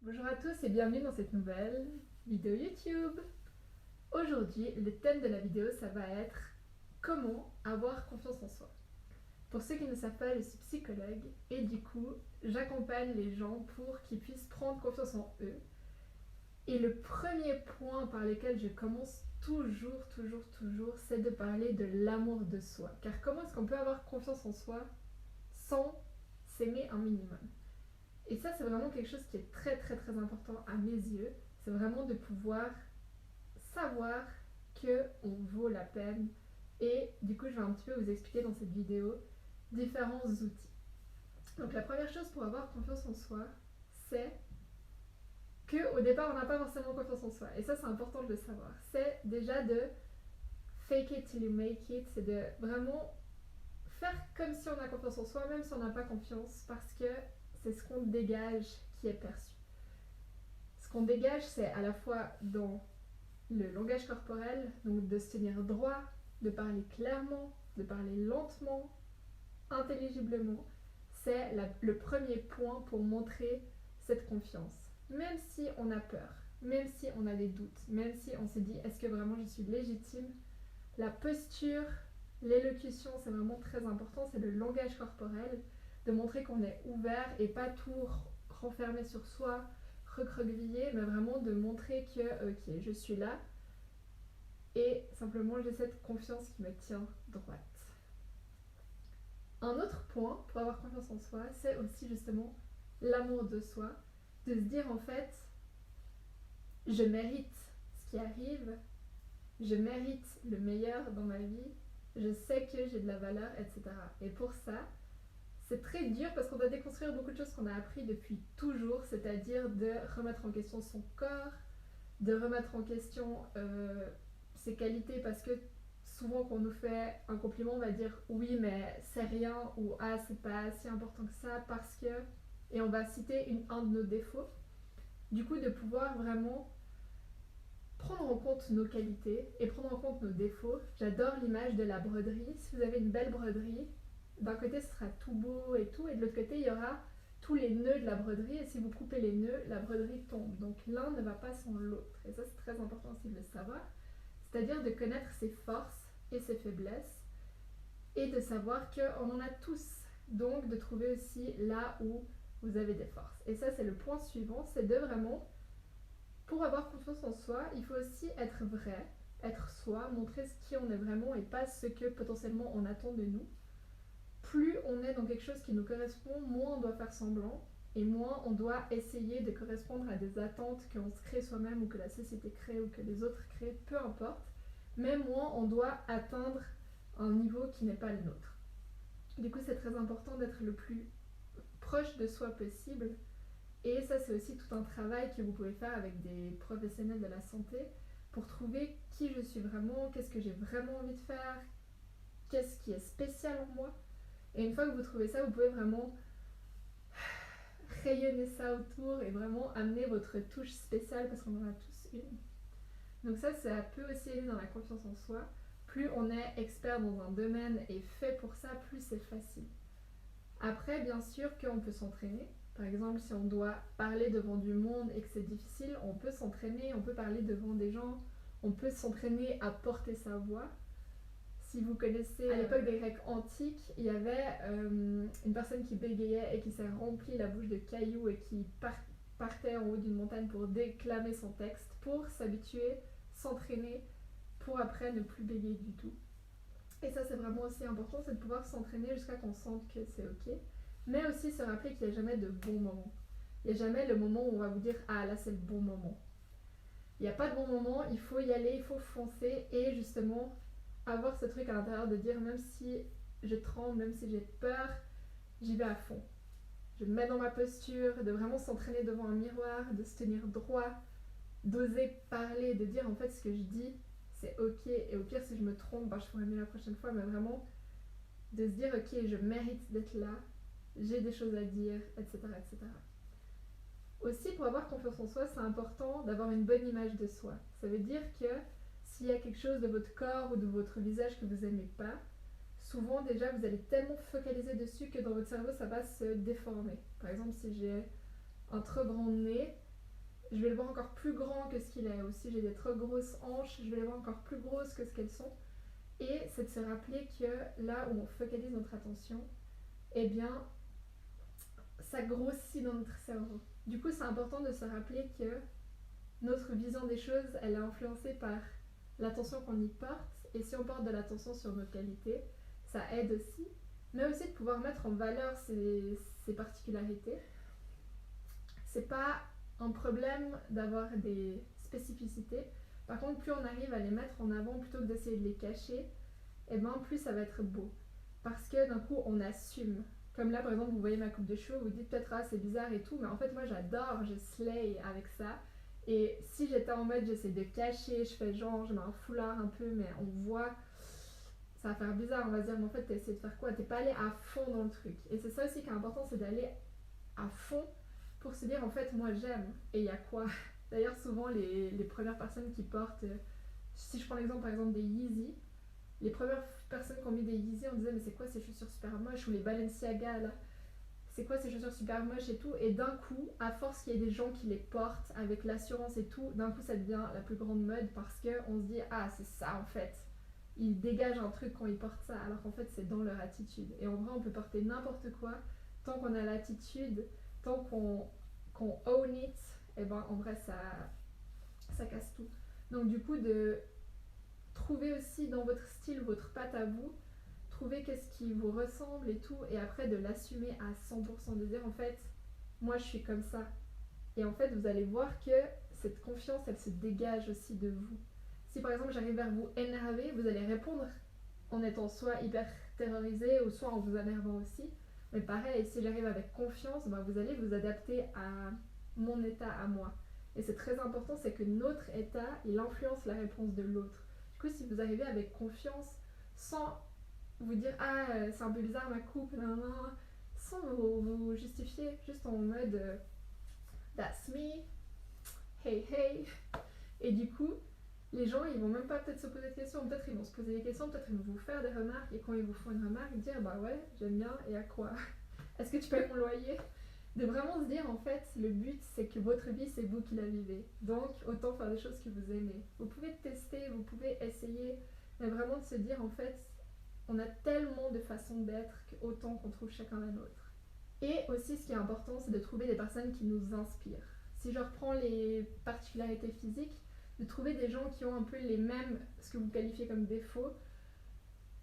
Bonjour à tous et bienvenue dans cette nouvelle vidéo YouTube. Aujourd'hui, le thème de la vidéo, ça va être comment avoir confiance en soi. Pour ceux qui ne savent pas, je suis psychologue et du coup, j'accompagne les gens pour qu'ils puissent prendre confiance en eux. Et le premier point par lequel je commence toujours, c'est de parler de l'amour de soi. Car comment est-ce qu'on peut avoir confiance en soi sans s'aimer un minimum? Et ça, c'est vraiment quelque chose qui est très important à mes yeux. C'est vraiment de pouvoir savoir que on vaut la peine. Et du coup, je vais un petit peu vous expliquer dans cette vidéo différents outils. Donc la première chose pour avoir confiance en soi, c'est que au départ, on n'a pas forcément confiance en soi. Et ça, c'est important de le savoir. C'est déjà de fake it till you make it. C'est de vraiment faire comme si on a confiance en soi, même si on n'a pas confiance, parce que c'est ce qu'on dégage qui est perçu. Ce qu'on dégage, c'est à la fois dans le langage corporel, donc de se tenir droit, de parler clairement, de parler lentement, intelligiblement. C'est le premier point pour montrer cette confiance. Même si on a peur, même si on a des doutes, même si on se dit est-ce que vraiment je suis légitime, la posture, l'élocution, c'est vraiment très important, c'est le langage corporel, de montrer qu'on est ouvert et pas tout renfermé sur soi, recroquevillé, mais vraiment de montrer que ok, je suis là et simplement j'ai cette confiance qui me tient droite. Un autre point pour avoir confiance en soi, c'est aussi justement l'amour de soi, de se dire en fait, je mérite ce qui arrive, je mérite le meilleur dans ma vie, je sais que j'ai de la valeur, etc. Et pour ça, c'est très dur parce qu'on doit déconstruire beaucoup de choses qu'on a appris depuis toujours, c'est-à-dire de remettre en question son corps, de remettre en question ses qualités, parce que souvent quand on nous fait un compliment, on va dire oui mais c'est rien, ou ah c'est pas si important que ça parce que, et on va citer un de nos défauts. Du coup, de pouvoir vraiment prendre en compte nos qualités et prendre en compte nos défauts. J'adore l'image de la broderie. Si vous avez une belle broderie, d'un côté ce sera tout beau et tout, et de l'autre côté il y aura tous les nœuds de la broderie, et si vous coupez les nœuds, la broderie tombe. Donc l'un ne va pas sans l'autre. Et ça, c'est très important aussi de le savoir. C'est-à-dire de connaître ses forces et ses faiblesses, et de savoir qu'on en a tous. Donc de trouver aussi là où vous avez des forces. Et ça, c'est le point suivant, c'est de vraiment, pour avoir confiance en soi, il faut aussi être vrai, être soi, montrer qui on est vraiment et pas ce que potentiellement on attend de nous. Plus on est dans quelque chose qui nous correspond, moins on doit faire semblant et moins on doit essayer de correspondre à des attentes qu'on se crée soi-même ou que la société crée ou que les autres créent, peu importe. Mais moins on doit atteindre un niveau qui n'est pas le nôtre. Du coup, c'est très important d'être le plus proche de soi possible. Et ça, c'est aussi tout un travail que vous pouvez faire avec des professionnels de la santé pour trouver qui je suis vraiment, qu'est-ce que j'ai vraiment envie de faire, qu'est-ce qui est spécial en moi. Et une fois que vous trouvez ça, vous pouvez vraiment rayonner ça autour et vraiment amener votre touche spéciale, parce qu'on en a tous une. Donc ça peut aussi aider dans la confiance en soi. Plus on est expert dans un domaine et fait pour ça, plus c'est facile. Après, bien sûr qu'on peut s'entraîner. Par exemple, si on doit parler devant du monde et que c'est difficile, on peut s'entraîner, on peut parler devant des gens, on peut s'entraîner à porter sa voix. Si vous connaissez, à l'époque des Grecs antiques, il y avait une personne qui bégayait et qui s'est rempli la bouche de cailloux et qui partait en haut d'une montagne pour déclamer son texte, pour s'habituer, s'entraîner, pour après ne plus bégayer du tout. Et ça, c'est vraiment aussi important, c'est de pouvoir s'entraîner jusqu'à qu'on sente que c'est ok. Mais aussi se rappeler qu'il n'y a jamais de bon moment. Il n'y a jamais le moment où on va vous dire ah là c'est le bon moment. Il n'y a pas de bon moment, il faut y aller, il faut foncer et justement avoir ce truc à l'intérieur de dire même si je tremble, même si j'ai peur, j'y vais à fond. Je me mets dans ma posture, de vraiment s'entraîner devant un miroir, de se tenir droit, d'oser parler, de dire en fait ce que je dis, c'est ok. Et au pire, si je me trompe, je ferai mieux la prochaine fois, mais vraiment de se dire ok, je mérite d'être là, j'ai des choses à dire, etc. etc. Aussi, pour avoir confiance en soi, c'est important d'avoir une bonne image de soi. Ça veut dire que s'il y a quelque chose de votre corps ou de votre visage que vous n'aimez pas, souvent déjà vous allez tellement focaliser dessus que dans votre cerveau ça va se déformer. Par exemple, si j'ai un trop grand nez, je vais le voir encore plus grand que ce qu'il est. Ou si j'ai des trop grosses hanches, je vais les voir encore plus grosses que ce qu'elles sont. Et c'est de se rappeler que là où on focalise notre attention, eh bien, ça grossit dans notre cerveau. Du coup, c'est important de se rappeler que notre vision des choses, elle est influencée par l'attention qu'on y porte. Et si on porte de l'attention sur nos qualités, ça aide aussi. Mais aussi de pouvoir mettre en valeur ces particularités. C'est pas un problème d'avoir des spécificités. Par contre, plus on arrive à les mettre en avant plutôt que d'essayer de les cacher, et ben plus ça va être beau. Parce que d'un coup, on assume. Comme là, par exemple, vous voyez ma coupe de cheveux, vous dites peut-être ah c'est bizarre et tout, mais en fait moi j'adore, je slay avec ça. Et si j'étais en mode j'essaie de cacher, je fais genre, je mets un foulard un peu, mais on voit, ça va faire bizarre, on va se dire mais en fait t'as essayé de faire quoi? T'es pas allé à fond dans le truc. Et c'est ça aussi qui est important, c'est d'aller à fond pour se dire en fait moi j'aime et il y a quoi. D'ailleurs souvent les premières personnes qui portent, si je prends l'exemple par exemple des Yeezy, les premières personnes qui ont mis des Yeezy on disait mais c'est quoi ces chaussures super moches, ou les Balenciaga là, c'est quoi ces chaussures super moches et tout, et d'un coup à force qu'il y ait des gens qui les portent avec l'assurance et tout, d'un coup ça devient la plus grande mode parce qu'on se dit ah c'est ça en fait, ils dégagent un truc quand ils portent ça, alors qu'en fait c'est dans leur attitude. Et en vrai on peut porter n'importe quoi tant qu'on a l'attitude, tant qu'on own it, et ben en vrai ça casse tout. Donc du coup de trouver aussi dans votre style votre patte à vous, trouver qu'est-ce qui vous ressemble et tout, et après de l'assumer à 100%, de dire en fait moi je suis comme ça. Et en fait vous allez voir que cette confiance elle se dégage aussi de vous. Si par exemple j'arrive vers vous énervé, vous allez répondre en étant soit hyper terrorisé ou soit en vous énervant aussi. Mais pareil, si j'arrive avec confiance, ben vous allez vous adapter à mon état à moi. Et c'est très important, c'est que notre état, il influence la réponse de l'autre. Du coup, si vous arrivez avec confiance, sans vous dire ah c'est un peu bizarre ma coupe, nan, nan, sans vous justifier, juste en mode that's me, hey hey. Et du coup, les gens ils vont même pas peut-être se poser de questions, peut-être ils vont se poser des questions, peut-être ils vont vous faire des remarques, et quand ils vous font une remarque, dire bah ouais j'aime bien, et à quoi? Est-ce que tu payes mon loyer? De vraiment se dire en fait le but c'est que votre vie c'est vous qui la vivez, donc autant faire des choses que vous aimez. Vous pouvez tester, vous pouvez essayer, mais vraiment de se dire en fait on a tellement de façons d'être qu'autant qu'on trouve chacun la nôtre. Et aussi ce qui est important c'est de trouver des personnes qui nous inspirent. Si je reprends les particularités physiques, de trouver des gens qui ont un peu les mêmes, ce que vous qualifiez comme défauts.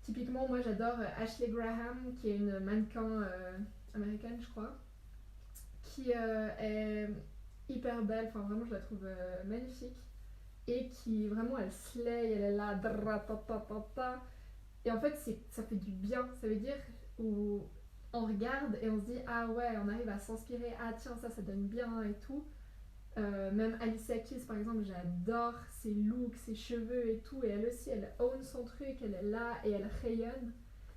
Typiquement moi j'adore Ashley Graham qui est une mannequin américaine je crois, qui est hyper belle, enfin vraiment je la trouve magnifique, et qui vraiment elle slay, elle est là, et en fait ça fait du bien, ça veut dire où on regarde et on se dit ah ouais on arrive à s'inspirer, ah tiens ça donne bien et tout. Même Alicia Keys par exemple, j'adore ses looks, ses cheveux et tout, et elle aussi elle own son truc, elle est là et elle rayonne.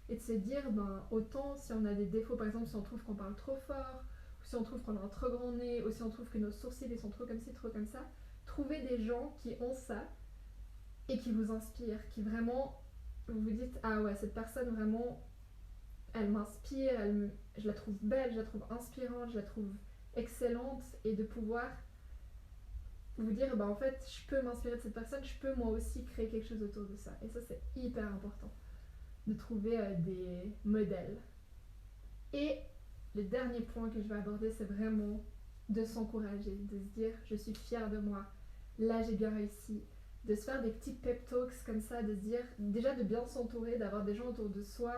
Et de se dire ben autant si on a des défauts, par exemple si on trouve qu'on parle trop fort, ou si on trouve qu'on a un trop grand nez, ou si on trouve que nos sourcils ils sont trop comme ci, trop comme ça, trouver des gens qui ont ça et qui vous inspirent, qui vraiment vous vous dites ah ouais cette personne vraiment elle m'inspire, je la trouve belle, je la trouve inspirante, je la trouve excellente, et de pouvoir vous dire bah en fait je peux m'inspirer de cette personne, je peux moi aussi créer quelque chose autour de ça. Et ça c'est hyper important de trouver des modèles. Et le dernier point que je vais aborder c'est vraiment de s'encourager, de se dire je suis fière de moi, là j'ai bien réussi, de se faire des petits pep talks comme ça, de se dire déjà de bien s'entourer, d'avoir des gens autour de soi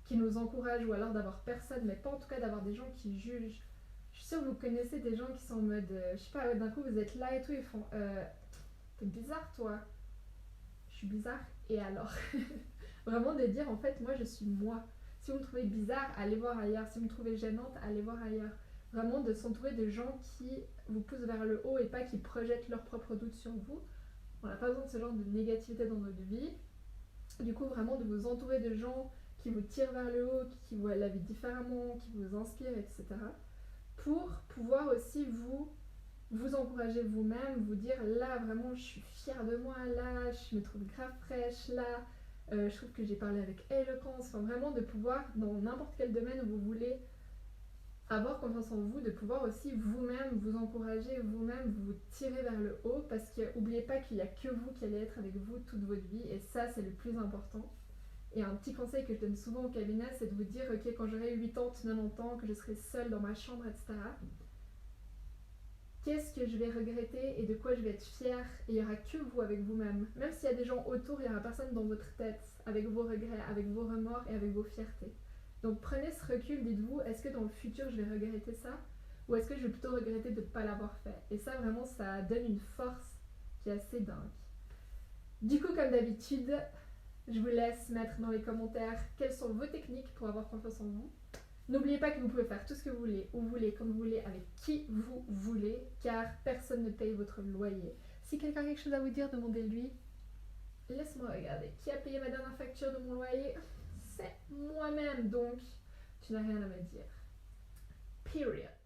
qui nous encouragent, ou alors d'avoir personne, mais pas en tout cas d'avoir des gens qui jugent. Je suis sûre que vous connaissez des gens qui sont en mode, je sais pas, d'un coup vous êtes là et tout, ils font t'es bizarre toi. Je suis bizarre, et alors? Vraiment de dire en fait moi je suis moi. Si vous me trouvez bizarre, allez voir ailleurs. Si vous me trouvez gênante, allez voir ailleurs. Vraiment de s'entourer de gens qui vous poussent vers le haut et pas qui projettent leurs propres doutes sur vous. On n'a pas besoin de ce genre de négativité dans notre vie. Du coup vraiment de vous entourer de gens qui vous tirent vers le haut, qui voient la vie différemment, qui vous inspirent, etc. Pour pouvoir aussi vous encourager vous-même, vous dire là vraiment je suis fière de moi, là je me trouve grave fraîche, là je trouve que j'ai parlé avec éloquence, enfin vraiment de pouvoir dans n'importe quel domaine où vous voulez avoir confiance en vous, de pouvoir aussi vous-même vous encourager, vous-même vous tirer vers le haut, parce que n'oubliez pas qu'il n'y a que vous qui allez être avec vous toute votre vie, et ça c'est le plus important. Et un petit conseil que je donne souvent au cabinet, c'est de vous dire, ok, quand j'aurai 80, 90 ans, que je serai seule dans ma chambre, etc., qu'est-ce que je vais regretter et de quoi je vais être fière, et il n'y aura que vous avec vous-même. Même s'il y a des gens autour, il n'y aura personne dans votre tête avec vos regrets, avec vos remords et avec vos fiertés. Donc prenez ce recul, dites-vous, est-ce que dans le futur je vais regretter ça, ou est-ce que je vais plutôt regretter de ne pas l'avoir fait. Et ça vraiment, ça donne une force qui est assez dingue. Du coup, comme d'habitude, je vous laisse mettre dans les commentaires quelles sont vos techniques pour avoir confiance en vous. N'oubliez pas que vous pouvez faire tout ce que vous voulez, où vous voulez, quand vous voulez, avec qui vous voulez, car personne ne paye votre loyer. Si quelqu'un a quelque chose à vous dire, demandez-lui. Laisse-moi regarder. Qui a payé ma dernière facture de mon loyer? C'est moi-même, donc tu n'as rien à me dire. Period.